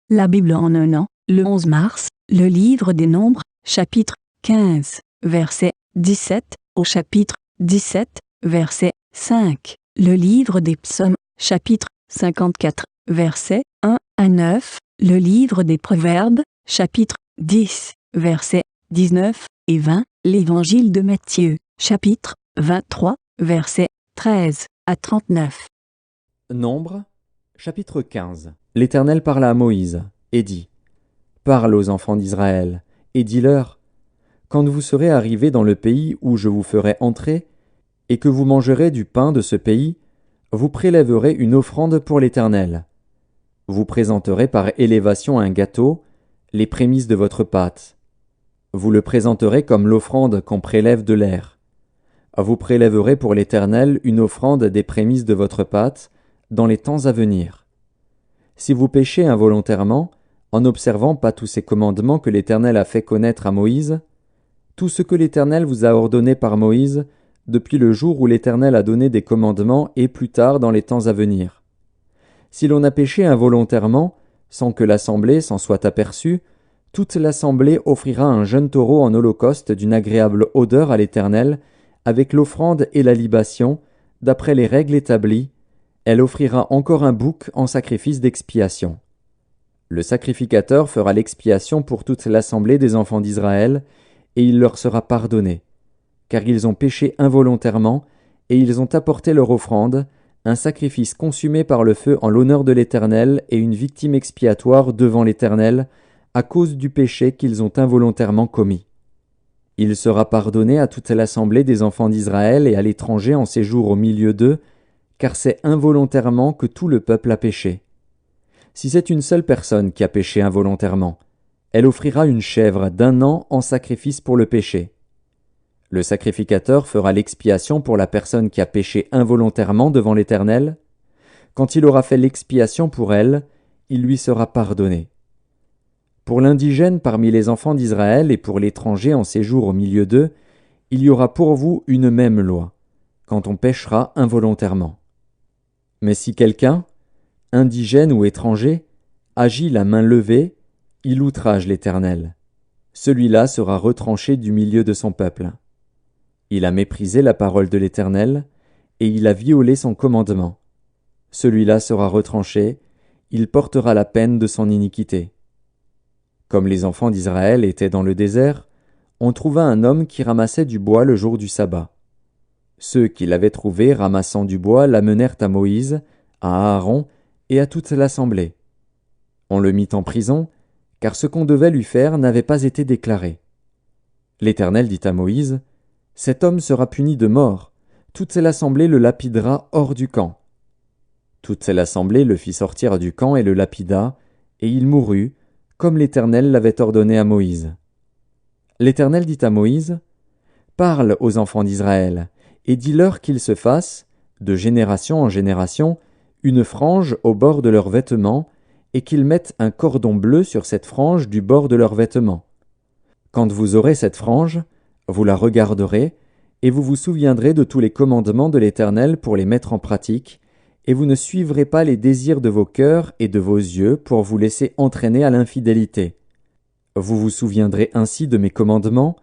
La Bible en un an, le 11 mars, le livre des Nombres, chapitre 15, verset 17, au chapitre 17, verset 5. Le livre des Psaumes, chapitre 54, verset 1 à 9. Le livre des Proverbes, chapitre 10, versets 19 et 20. L'évangile de Matthieu, chapitre 23, versets 13 à 39. Nombres, chapitre 15. L'Éternel parla à Moïse, et dit : Parle aux enfants d'Israël, et dis-leur : Quand vous serez arrivés dans le pays où je vous ferai entrer, et que vous mangerez du pain de ce pays, vous prélèverez une offrande pour l'Éternel. Vous présenterez par élévation un gâteau, les prémices de votre pâte. Vous le présenterez comme l'offrande qu'on prélève de l'air. Vous prélèverez pour l'Éternel une offrande des prémices de votre pâte dans les temps à venir. Si vous péchez involontairement, en n'observant pas tous ces commandements que l'Éternel a fait connaître à Moïse, tout ce que l'Éternel vous a ordonné par Moïse, depuis le jour où l'Éternel a donné des commandements et plus tard dans les temps à venir. Si l'on a péché involontairement, sans que l'assemblée s'en soit aperçue, toute l'assemblée offrira un jeune taureau en holocauste d'une agréable odeur à l'Éternel, avec l'offrande et la libation, d'après les règles établies. Elle offrira encore un bouc en sacrifice d'expiation. Le sacrificateur fera l'expiation pour toute l'assemblée des enfants d'Israël, et il leur sera pardonné, car ils ont péché involontairement, et ils ont apporté leur offrande, un sacrifice consumé par le feu en l'honneur de l'Éternel et une victime expiatoire devant l'Éternel, à cause du péché qu'ils ont involontairement commis. Il sera pardonné à toute l'assemblée des enfants d'Israël et à l'étranger en séjour au milieu d'eux, car c'est involontairement que tout le peuple a péché. Si c'est une seule personne qui a péché involontairement, elle offrira une chèvre d'1 an en sacrifice pour le péché. Le sacrificateur fera l'expiation pour la personne qui a péché involontairement devant l'Éternel. Quand il aura fait l'expiation pour elle, il lui sera pardonné. Pour l'indigène parmi les enfants d'Israël et pour l'étranger en séjour au milieu d'eux, il y aura pour vous une même loi, quand on péchera involontairement. Mais si quelqu'un, indigène ou étranger, agit la main levée, il outrage l'Éternel. Celui-là sera retranché du milieu de son peuple. Il a méprisé la parole de l'Éternel, et il a violé son commandement. Celui-là sera retranché, il portera la peine de son iniquité. Comme les enfants d'Israël étaient dans le désert, on trouva un homme qui ramassait du bois le jour du sabbat. Ceux qui l'avaient trouvé ramassant du bois l'amenèrent à Moïse, à Aaron et à toute l'assemblée. On le mit en prison, car ce qu'on devait lui faire n'avait pas été déclaré. L'Éternel dit à Moïse : Cet homme sera puni de mort, toute l'assemblée le lapidera hors du camp. Toute l'assemblée le fit sortir du camp et le lapida, et il mourut, comme l'Éternel l'avait ordonné à Moïse. L'Éternel dit à Moïse : Parle aux enfants d'Israël, et dis-leur qu'ils se fassent, de génération en génération, une frange au bord de leurs vêtements, et qu'ils mettent un cordon bleu sur cette frange du bord de leurs vêtements. Quand vous aurez cette frange, vous la regarderez, et vous vous souviendrez de tous les commandements de l'Éternel pour les mettre en pratique, et vous ne suivrez pas les désirs de vos cœurs et de vos yeux pour vous laisser entraîner à l'infidélité. Vous vous souviendrez ainsi de mes commandements,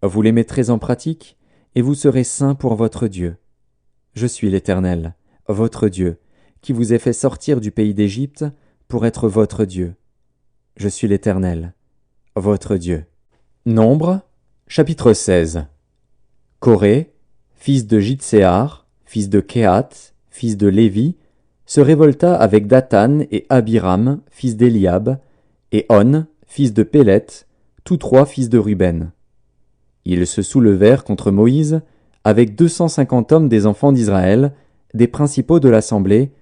vous les mettrez en pratique, et vous serez saints pour votre Dieu. Je suis l'Éternel, votre Dieu, qui vous ai fait sortir du pays d'Égypte pour être votre Dieu. Je suis l'Éternel, votre Dieu. Nombres, chapitre 16. Coré, fils de Jitséar, fils de Kehath, fils de Lévi, se révolta avec Dathan et Abiram, fils d'Éliab, et On, fils de Pélet, tous 3 fils de Ruben. Ils se soulevèrent contre Moïse avec 250 hommes des enfants d'Israël, des principaux de l'assemblée,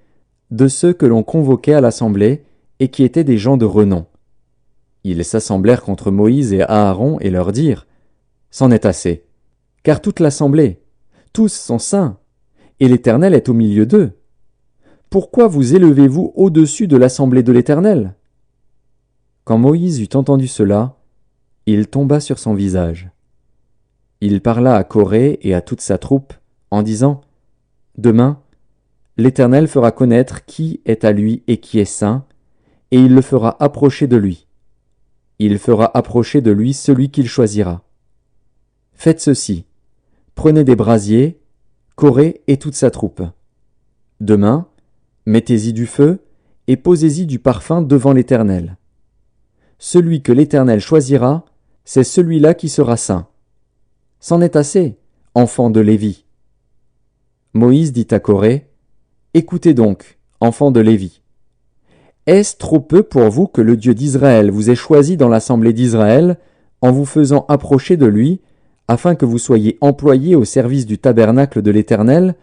de ceux que l'on convoquait à l'assemblée et qui étaient des gens de renom. Ils s'assemblèrent contre Moïse et Aaron et leur dirent : C'en est assez, car toute l'assemblée, tous sont saints, et l'Éternel est au milieu d'eux. Pourquoi vous élevez-vous au-dessus de l'assemblée de l'Éternel ? Quand Moïse eut entendu cela, il tomba sur son visage. Il parla à Coré et à toute sa troupe, en disant : Demain, l'Éternel fera connaître qui est à lui et qui est saint, et il le fera approcher de lui. Il fera approcher de lui celui qu'il choisira. Faites ceci. Prenez des brasiers, Coré et toute sa troupe. Demain, mettez-y du feu et posez-y du parfum devant l'Éternel. Celui que l'Éternel choisira, c'est celui-là qui sera saint. C'en est assez, enfants de Lévi. Moïse dit à Coré, « Écoutez donc, enfants de Lévi. Est-ce trop peu pour vous que le Dieu d'Israël vous ait choisi dans l'assemblée d'Israël en vous faisant approcher de lui, afin que vous soyez employés au service du tabernacle de l'Éternel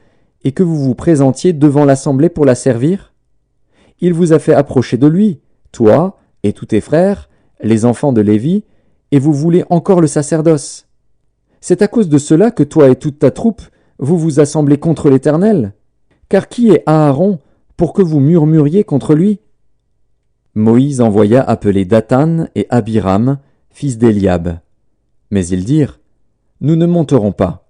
et que vous vous présentiez devant l'assemblée pour la servir? Il vous a fait approcher de lui, toi et tous tes frères, les enfants de Lévi, et vous voulez encore le sacerdoce. C'est à cause de cela que toi et toute ta troupe, vous vous assemblez contre l'Éternel. Car qui est Aaron pour que vous murmuriez contre lui? » Moïse envoya appeler Dathan et Abiram, fils d'Éliab. Mais ils dirent, « Nous ne monterons pas.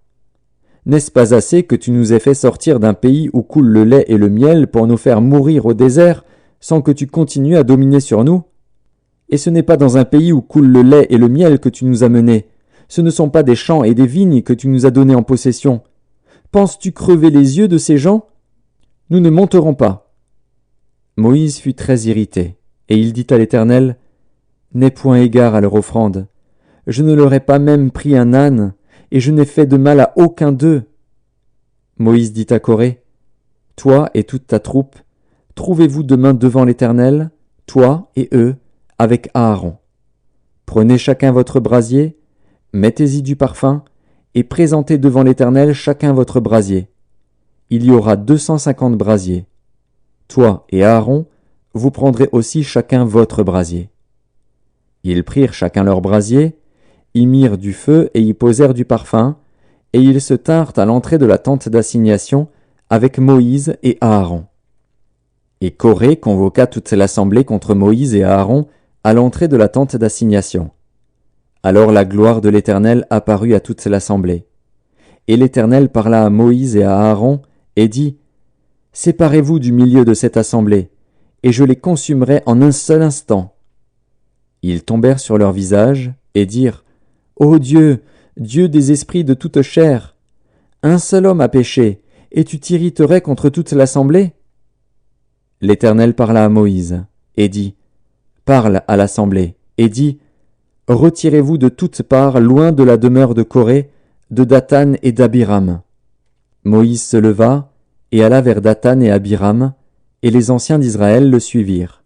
N'est-ce pas assez que tu nous aies fait sortir d'un pays où coule le lait et le miel pour nous faire mourir au désert, sans que tu continues à dominer sur nous? Et ce n'est pas dans un pays où coule le lait et le miel que tu nous as menés. Ce ne sont pas des champs et des vignes que tu nous as donnés en possession. Penses-tu crever les yeux de ces gens? Nous ne monterons pas. » Moïse fut très irrité, et il dit à l'Éternel, « N'aie point égard à leur offrande. Je ne leur ai pas même pris un âne, et je n'ai fait de mal à aucun d'eux. » Moïse dit à Coré, « Toi et toute ta troupe, trouvez-vous demain devant l'Éternel, toi et eux, avec Aaron. Prenez chacun votre brasier, mettez-y du parfum, et présentez devant l'Éternel chacun votre brasier. Il y aura 250 brasiers. Toi et Aaron, vous prendrez aussi chacun votre brasier. » Ils prirent chacun leur brasier, y mirent du feu et y posèrent du parfum, et ils se tinrent à l'entrée de la tente d'assignation avec Moïse et Aaron. Et Coré convoqua toute l'assemblée contre Moïse et Aaron à l'entrée de la tente d'assignation. Alors la gloire de l'Éternel apparut à toute l'assemblée. Et l'Éternel parla à Moïse et à Aaron, et dit, « Séparez-vous du milieu de cette assemblée, et je les consumerai en un seul instant. » Ils tombèrent sur leur visage, et dirent, « Ô Dieu, Dieu des esprits de toute chair, un seul homme a péché, et tu t'irriterais contre toute l'assemblée? » L'Éternel parla à Moïse, et dit, « Parle à l'assemblée, et dis, retirez-vous de toutes parts loin de la demeure de Coré, de Dathan et d'Abiram. » Moïse se leva, et alla vers Dathan et Abiram, et les anciens d'Israël le suivirent.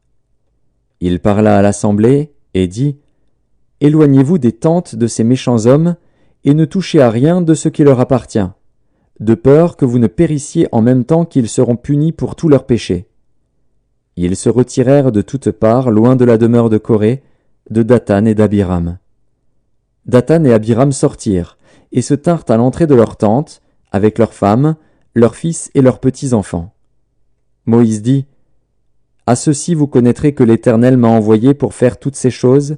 Il parla à l'assemblée, et dit, « Éloignez-vous des tentes de ces méchants hommes, et ne touchez à rien de ce qui leur appartient, de peur que vous ne périssiez en même temps qu'ils seront punis pour tous leurs péchés. » Ils se retirèrent de toutes parts loin de la demeure de Coré, de Dathan et d'Abiram. Dathan et Abiram sortirent, et se tinrent à l'entrée de leur tente, avec leurs femmes, leurs fils et leurs petits-enfants. Moïse dit, « À ceci vous connaîtrez que l'Éternel m'a envoyé pour faire toutes ces choses,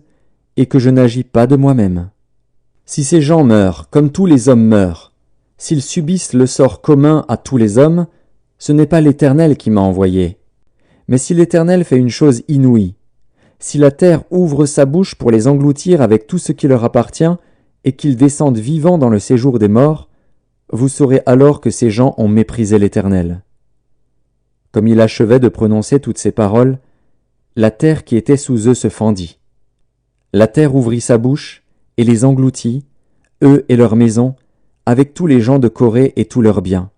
et que je n'agis pas de moi-même. Si ces gens meurent comme tous les hommes meurent, s'ils subissent le sort commun à tous les hommes, ce n'est pas l'Éternel qui m'a envoyé. Mais si l'Éternel fait une chose inouïe, si la terre ouvre sa bouche pour les engloutir avec tout ce qui leur appartient, et qu'ils descendent vivants dans le séjour des morts, vous saurez alors que ces gens ont méprisé l'Éternel. » Comme il achevait de prononcer toutes ces paroles, la terre qui était sous eux se fendit. La terre ouvrit sa bouche et les engloutit, eux et leurs maisons, avec tous les gens de Coré et tous leurs biens.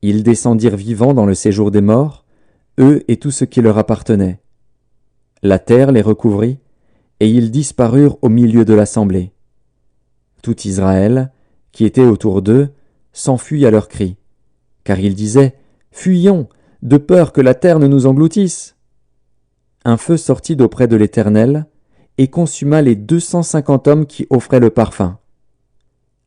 Ils descendirent vivants dans le séjour des morts, eux et tout ce qui leur appartenait. La terre les recouvrit, et ils disparurent au milieu de l'assemblée. Tout Israël, qui était autour d'eux, s'enfuit à leurs cris, car ils disaient, « Fuyons, de peur que la terre ne nous engloutisse. » Un feu sortit d'auprès de l'Éternel, et consuma les 250 hommes qui offraient le parfum.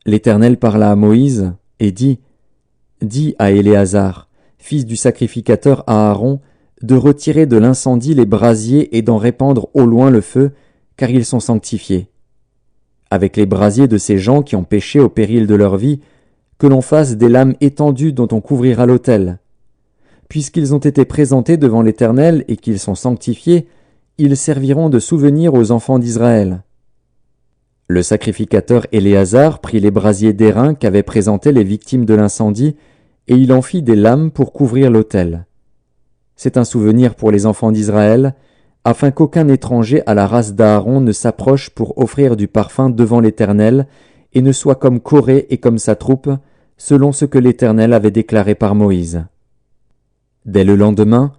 L'Éternel parla à Moïse, et dit, « Dis à Éléazar, fils du sacrificateur Aaron, de retirer de l'incendie les brasiers et d'en répandre au loin le feu, car ils sont sanctifiés. Avec les brasiers de ces gens qui ont péché au péril de leur vie, que l'on fasse des lames étendues dont on couvrira l'autel. Puisqu'ils ont été présentés devant l'Éternel et qu'ils sont sanctifiés, ils serviront de souvenir aux enfants d'Israël. Le sacrificateur Éléazar prit les brasiers d'airain qu'avaient présentés les victimes de l'incendie, et il en fit des lames pour couvrir l'autel. C'est un souvenir pour les enfants d'Israël, afin qu'aucun étranger à la race d'Aaron ne s'approche pour offrir du parfum devant l'Éternel, et ne soit comme Coré et comme sa troupe, selon ce que l'Éternel avait déclaré par Moïse. Dès le lendemain,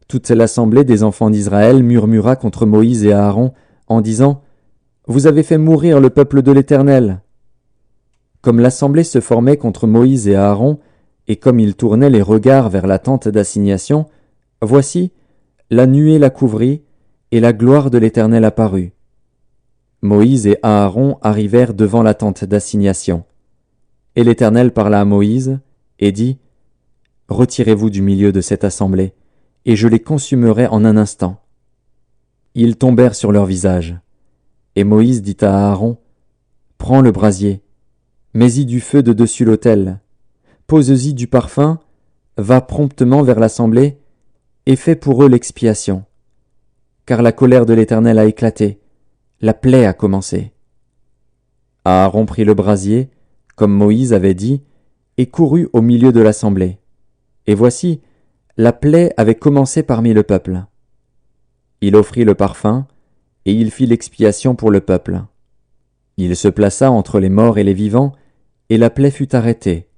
toute l'assemblée des enfants d'Israël murmura contre Moïse et Aaron, en disant « Vous avez fait mourir le peuple de l'Éternel ». Comme l'assemblée se formait contre Moïse et Aaron, et comme ils tournaient les regards vers la tente d'assignation, voici, la nuée la couvrit, et la gloire de l'Éternel apparut. Moïse et Aaron arrivèrent devant la tente d'assignation. Et l'Éternel parla à Moïse, et dit « Retirez-vous du milieu de cette assemblée, et je les consumerai en un instant. » Ils tombèrent sur leur visage. Et Moïse dit à Aaron, « Prends le brasier, mets-y du feu de dessus l'autel, pose-y du parfum, va promptement vers l'assemblée, et fais pour eux l'expiation. Car la colère de l'Éternel a éclaté, la plaie a commencé. » Aaron prit le brasier, comme Moïse avait dit, et courut au milieu de l'assemblée. Et voici, la plaie avait commencé parmi le peuple. Il offrit le parfum, et il fit l'expiation pour le peuple. Il se plaça entre les morts et les vivants, et la plaie fut arrêtée.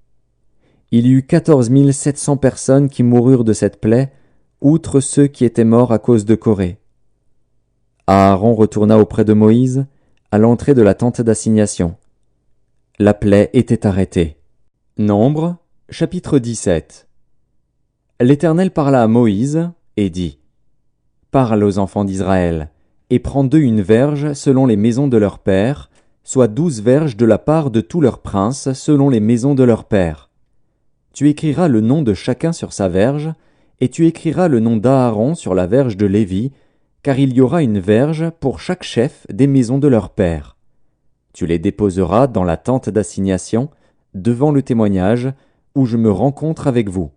Il y eut 14 700 personnes qui moururent de cette plaie, outre ceux qui étaient morts à cause de Coré. Aaron retourna auprès de Moïse, à l'entrée de la tente d'assignation. La plaie était arrêtée. Nombre, chapitre 17. L'Éternel parla à Moïse, et dit « Parle aux enfants d'Israël, et prends d'eux une verge selon les maisons de leurs pères, soit 12 verges de la part de tous leurs princes selon les maisons de leurs pères. Tu écriras le nom de chacun sur sa verge, et tu écriras le nom d'Aaron sur la verge de Lévi, car il y aura une verge pour chaque chef des maisons de leurs pères. Tu les déposeras dans la tente d'assignation, devant le témoignage, où je me rencontre avec vous.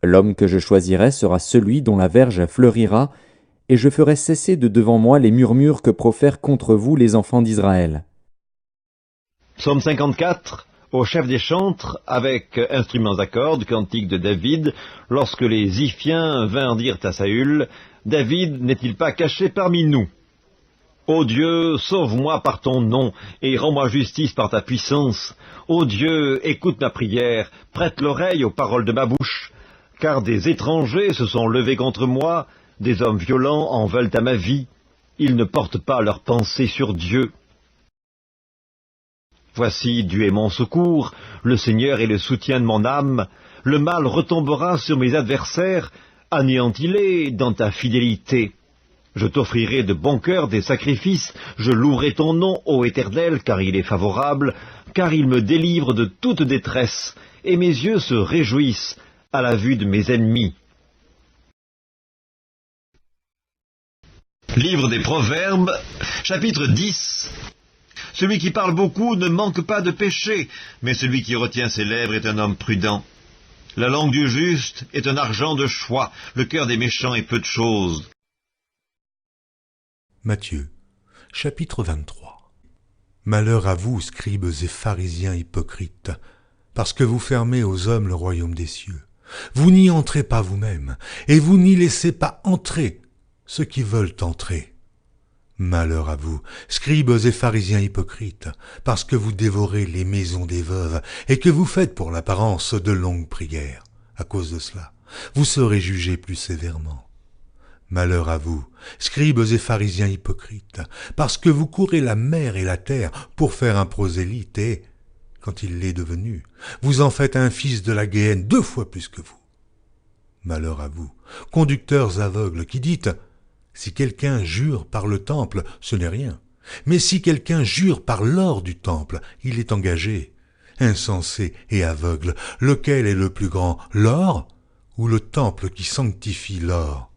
L'homme que je choisirai sera celui dont la verge fleurira, et je ferai cesser de devant moi les murmures que profèrent contre vous les enfants d'Israël. Psaume 54, au chef des chantres, avec instruments à cordes, cantique de David, lorsque les Iphiens vinrent dire à Saül, « David n'est-il pas caché parmi nous ? Ô Dieu, sauve-moi par ton nom, et rends-moi justice par ta puissance. Ô Dieu, écoute ma prière, prête l'oreille aux paroles de ma bouche. Car des étrangers se sont levés contre moi, des hommes violents en veulent à ma vie. Ils ne portent pas leur pensée sur Dieu. Voici, Dieu est mon secours, le Seigneur est le soutien de mon âme. Le mal retombera sur mes adversaires, anéantis-les dans ta fidélité. Je t'offrirai de bon cœur des sacrifices, je louerai ton nom, ô Éternel, car il est favorable, car il me délivre de toute détresse, et mes yeux se réjouissent à la vue de mes ennemis. Livre des Proverbes, chapitre 10. Celui qui parle beaucoup ne manque pas de péché, mais celui qui retient ses lèvres est un homme prudent. La langue du juste est un argent de choix, le cœur des méchants est peu de chose. Matthieu, chapitre 23. Malheur à vous, scribes et pharisiens hypocrites, parce que vous fermez aux hommes le royaume des cieux. Vous n'y entrez pas vous-même, et vous n'y laissez pas entrer ceux qui veulent entrer. Malheur à vous, scribes et pharisiens hypocrites, parce que vous dévorez les maisons des veuves, et que vous faites pour l'apparence de longues prières. À cause de cela, vous serez jugés plus sévèrement. Malheur à vous, scribes et pharisiens hypocrites, parce que vous courez la mer et la terre pour faire un prosélyte, et, quand il l'est devenu, vous en faites un fils de la Guéhenne 2 fois plus que vous. Malheur à vous, conducteurs aveugles, qui dites « Si quelqu'un jure par le temple, ce n'est rien. Mais si quelqu'un jure par l'or du temple, il est engagé. Insensé et aveugle, lequel est le plus grand, l'or ou le temple qui sanctifie l'or?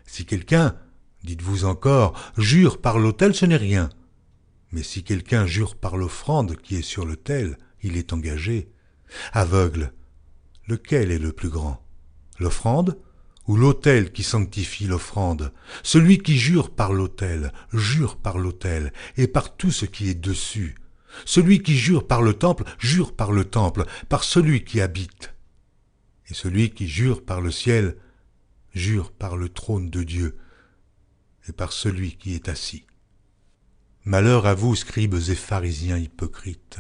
Si quelqu'un, dites-vous encore, jure par l'autel, ce n'est rien. Mais si quelqu'un jure par l'offrande qui est sur l'autel, il est engagé. Aveugle, lequel est le plus grand, L'offrande ou l'autel qui sanctifie l'offrande? Celui qui jure par l'autel, jure par l'autel et par tout ce qui est dessus. Celui qui jure par le temple, jure par le temple, par celui qui habite. Et celui qui jure par le ciel, jure par le trône de Dieu et par celui qui est assis. Malheur à vous, scribes et pharisiens hypocrites,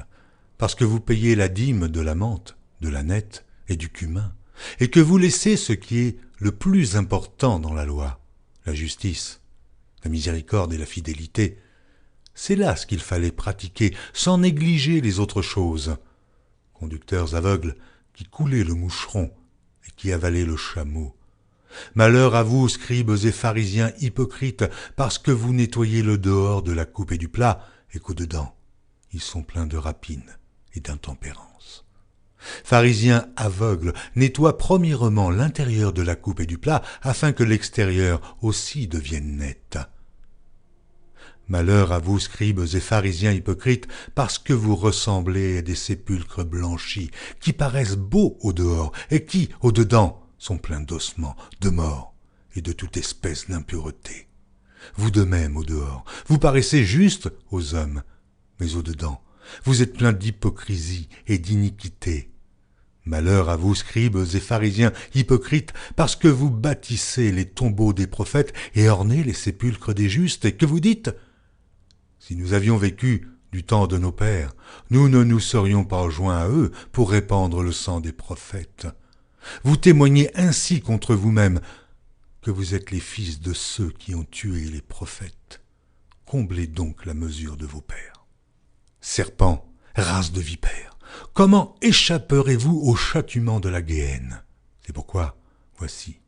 parce que vous payez la dîme de la menthe, de la nette et du cumin, et que vous laissez ce qui est le plus important dans la loi, la justice, la miséricorde et la fidélité. C'est là ce qu'il fallait pratiquer, sans négliger les autres choses. Conducteurs aveugles qui coulaient le moucheron et qui avalaient le chameau. Malheur à vous, scribes et pharisiens hypocrites, parce que vous nettoyez le dehors de la coupe et du plat, et qu'au-dedans, ils sont pleins de rapine et d'intempérance. Pharisiens aveugles, nettoie premièrement l'intérieur de la coupe et du plat, afin que l'extérieur aussi devienne net. Malheur à vous, scribes et pharisiens hypocrites, parce que vous ressemblez à des sépulcres blanchis, qui paraissent beaux au dehors, et qui, au dedans, sont pleins d'ossements, de morts et de toute espèce d'impureté. Vous de même, au dehors, vous paraissez justes aux hommes, mais au dedans, vous êtes pleins d'hypocrisie et d'iniquité. Malheur à vous, scribes et pharisiens hypocrites, parce que vous bâtissez les tombeaux des prophètes et ornez les sépulcres des justes, et que vous dites « Si nous avions vécu du temps de nos pères, nous ne nous serions pas joints à eux pour répandre le sang des prophètes. » Vous témoignez ainsi contre vous-même que vous êtes les fils de ceux qui ont tué les prophètes. Comblez donc la mesure de vos pères. Serpents, race de vipères, comment échapperez-vous au châtiment de la géhenne? C'est pourquoi, voici,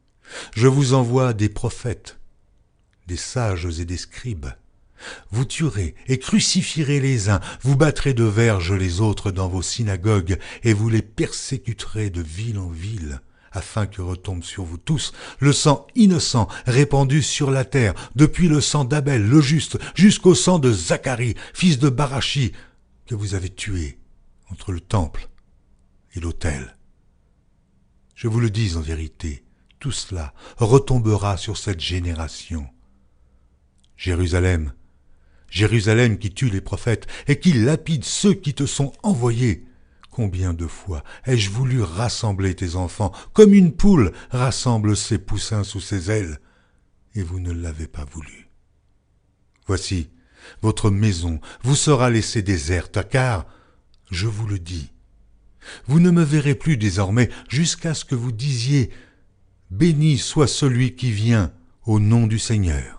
je vous envoie des prophètes, des sages et des scribes. Vous tuerez et crucifierez les uns, vous battrez de verge les autres dans vos synagogues, et vous les persécuterez de ville en ville, afin que retombe sur vous tous le sang innocent répandu sur la terre, depuis le sang d'Abel le juste, jusqu'au sang de Zacharie, fils de Barachi, que vous avez tué entre le temple et l'autel. Je vous le dis en vérité, tout cela retombera sur cette génération. Jérusalem, Jérusalem qui tue les prophètes et qui lapide ceux qui te sont envoyés. Combien de fois ai-je voulu rassembler tes enfants, comme une poule rassemble ses poussins sous ses ailes, et vous ne l'avez pas voulu. Voici, votre maison vous sera laissée déserte, car, je vous le dis, vous ne me verrez plus désormais jusqu'à ce que vous disiez « Béni soit celui qui vient au nom du Seigneur ».